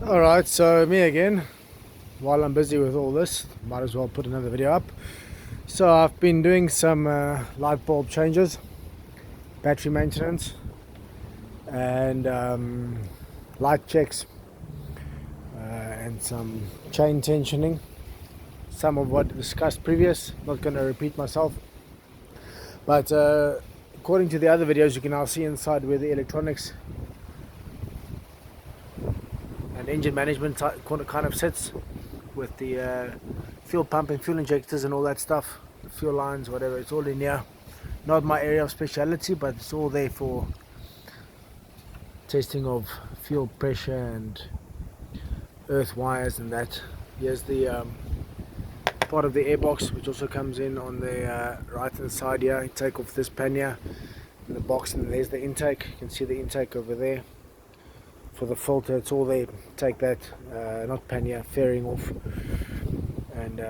Alright, so me again. While I'm busy with all this, might as well put another video up. So I've been doing some light bulb changes, battery maintenance, and light checks, and some chain tensioning. Some of what discussed previous, not going to repeat myself, but according to the other videos, you can now see inside where the electronics and engine management kind of sits, with the fuel pump and fuel injectors and all that stuff, the fuel lines, whatever. It's all in here. Not my area of speciality, but it's all there for testing of fuel pressure and earth wires and that. Here's the part of the airbox, which also comes in on the right hand side here. You take off this pannier in the box, and there's the intake. You can see the intake over there for the filter. It's all there. Take that not pannier, fairing off, and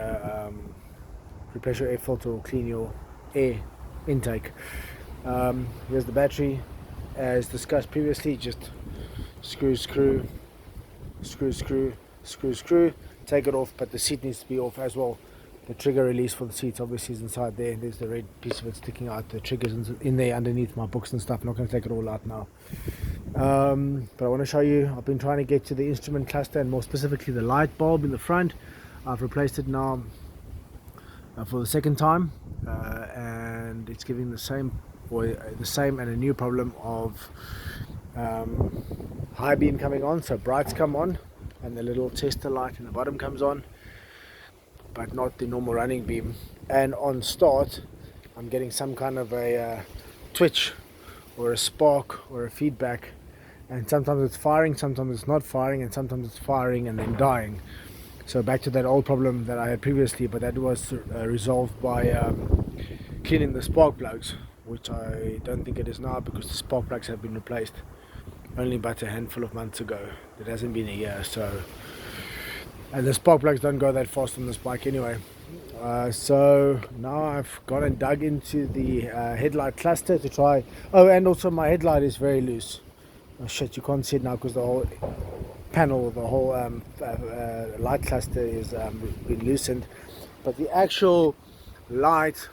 replace your air filter or clean your air intake. Here's the battery, as discussed previously. Just screw, take it off, but the seat needs to be off as well. The trigger release for the seats obviously is inside there. There's the red piece of it sticking out. The trigger's in there underneath my books and stuff. I'm not going to take it all out now, but I want to show you. I've been trying to get to the instrument cluster, and more specifically the light bulb in the front. I've replaced it now for the second time, and it's giving the same and a new problem of high beam coming on. So brights come on, and the little tester light in the bottom comes on, but not the normal running beam. And on start, I'm getting some kind of a twitch or a spark or a feedback, and sometimes it's firing, sometimes it's not firing, and sometimes it's firing and then dying. So back to that old problem that I had previously, but that was resolved by cleaning the spark plugs, which I don't think it is now, because the spark plugs have been replaced only but a handful of months ago. It hasn't been a year, so, and the spark plugs don't go that fast on this bike anyway. So now I've gone and dug into the headlight cluster to try. Oh, and also my headlight is very loose. Oh shit, you can't see it now because the whole panel, the whole light cluster is been loosened, but the actual light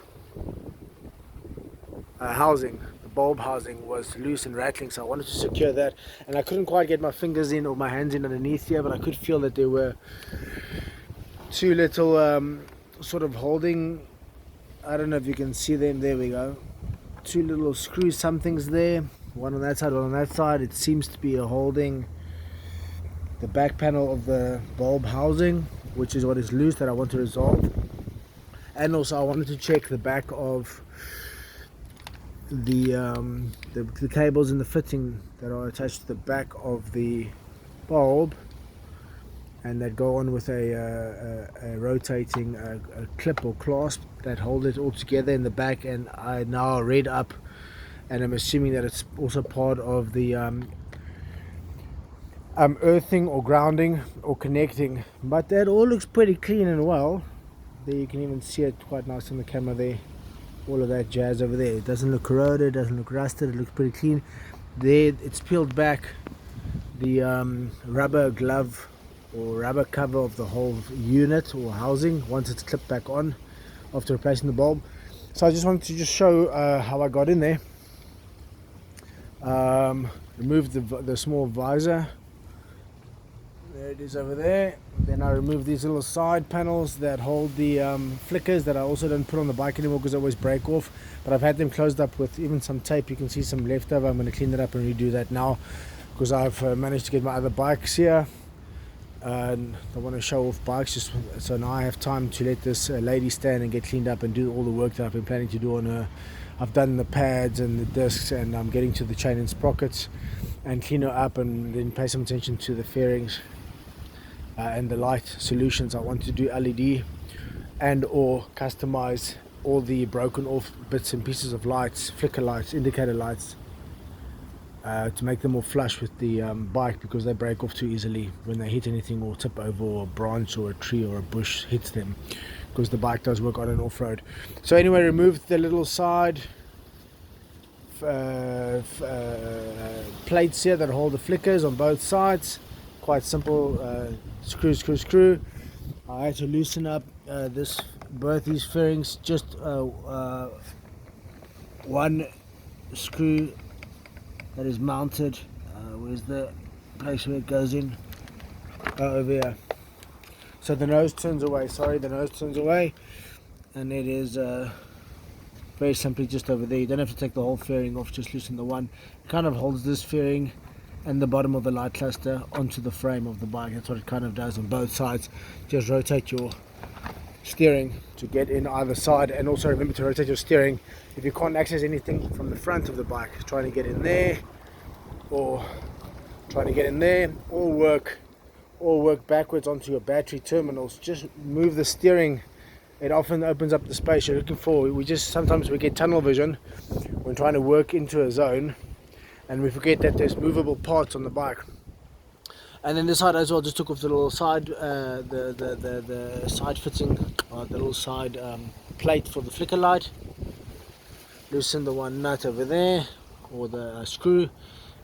housing, the bulb housing, was loose and rattling, so I wanted to secure that, and I couldn't quite get my fingers in or my hands in underneath here, but I could feel that there were two little sort of holding, I don't know if you can see them, there we go, two little screw somethings there, one on that side, one on that side. It seems to be a holding the back panel of the bulb housing, which is what is loose, that I want to resolve. And also I wanted to check the back of the cables in the fitting that are attached to the back of the bulb, and that go on with a rotating a clip or clasp that hold it all together in the back. And I now read up, and I'm assuming that it's also part of the earthing or grounding or connecting, but that all looks pretty clean and well. There you can even see it quite nice on the camera there, all of that jazz over there. It doesn't look corroded, doesn't look rusted, it looks pretty clean. There it's peeled back the rubber glove or rubber cover of the whole unit or housing once it's clipped back on after replacing the bulb. So I just wanted to just show how I got in there. Removed the small visor, there it is over there. Then I removed these little side panels that hold the flickers that I also don't put on the bike anymore because they always break off, but I've had them closed up with even some tape. You can see some leftover. I'm going to clean it up and redo that now, because I've managed to get my other bikes here, and I want to show off bikes, just so now I have time to let this lady stand and get cleaned up and do all the work that I've been planning to do on her. I've done the pads and the discs, and I'm getting to the chain and sprockets and clean her up, and then pay some attention to the fairings and the light solutions. I want to do LED and or customize all the broken off bits and pieces of lights, flicker lights, indicator lights, to make them more flush with the bike, because they break off too easily when they hit anything or tip over, or a branch or a tree or a bush hits them, because the bike does work on an off-road. So anyway, removed the little side plates here that hold the flickers on both sides. Quite simple. Screw. I had to loosen up both these fairings. Just one screw that is mounted. Where's the place where it goes in? Over here. So the nose turns away. The nose turns away, and it is very simply just over there. You don't have to take the whole fairing off, just loosen the one. It kind of holds this fairing and the bottom of the light cluster onto the frame of the bike. That's what it kind of does on both sides. Just rotate your steering to get in either side, and also remember to rotate your steering if you can't access anything from the front of the bike, trying to get in there or work backwards onto your battery terminals. Just move the steering. It often opens up the space you're looking for. Sometimes we get tunnel vision when trying to work into a zone, and we forget that there's movable parts on the bike. And then this side as well, just took off the little side, the side fitting, the little side plate for the flicker light. Loosen the one nut over there, or the screw,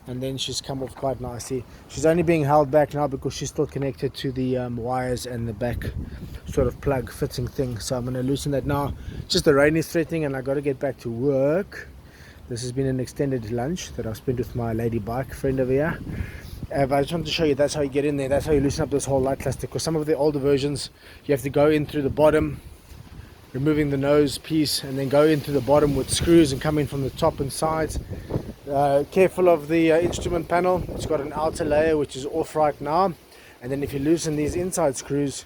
and then she's come off quite nicely. She's only being held back now because she's still connected to the wires and the back sort of plug fitting thing. So I'm going to loosen that now. Just the rain is threatening and I got to get back to work. This has been an extended lunch that I've spent with my lady bike friend over here. But I just wanted to show you that's how you get in there. That's how you loosen up this whole light cluster, because some of the older versions you have to go in through the bottom, removing the nose piece, and then go into the bottom with screws and come in from the top and sides. Careful of the instrument panel. It's got an outer layer which is off right now, and then if you loosen these inside screws,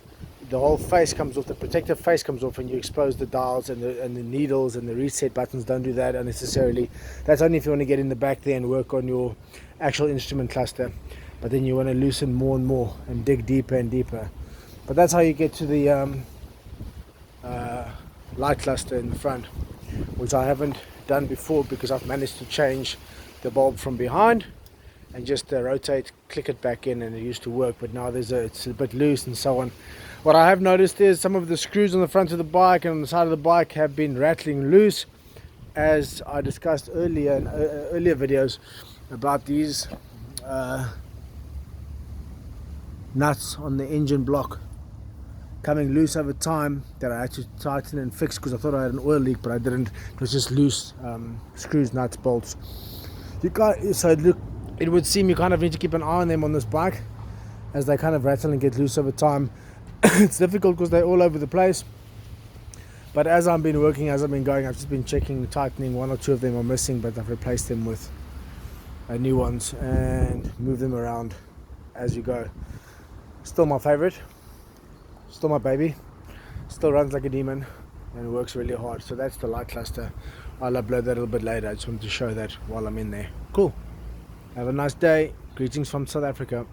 the whole face comes off, the protective face comes off, and you expose the dials and the needles and the reset buttons. Don't do that unnecessarily. That's only if you want to get in the back there and work on your actual instrument cluster, but then you want to loosen more and more and dig deeper and deeper. But that's how you get to the light cluster in the front, which I haven't done before because I've managed to change the bulb from behind and just rotate, click it back in, and it used to work, but now it's a bit loose and so on. What I have noticed is some of the screws on the front of the bike and on the side of the bike have been rattling loose, as I discussed earlier in earlier videos about these nuts on the engine block coming loose over time, that I had to tighten and fix because I thought I had an oil leak, but I didn't. It was just loose screws, nuts, bolts. It would seem you kind of need to keep an eye on them on this bike as they kind of rattle and get loose over time. It's difficult because they're all over the place, but as I've been working, as I've been going, I've just been checking, tightening. One or two of them are missing, but I've replaced them with new ones and move them around as you go. Still my favorite, still my baby, still runs like a demon and works really hard. So that's the light cluster. I'll upload that a little bit later. I just wanted to show that while I'm in there. Cool. Have a nice day. Greetings from South Africa.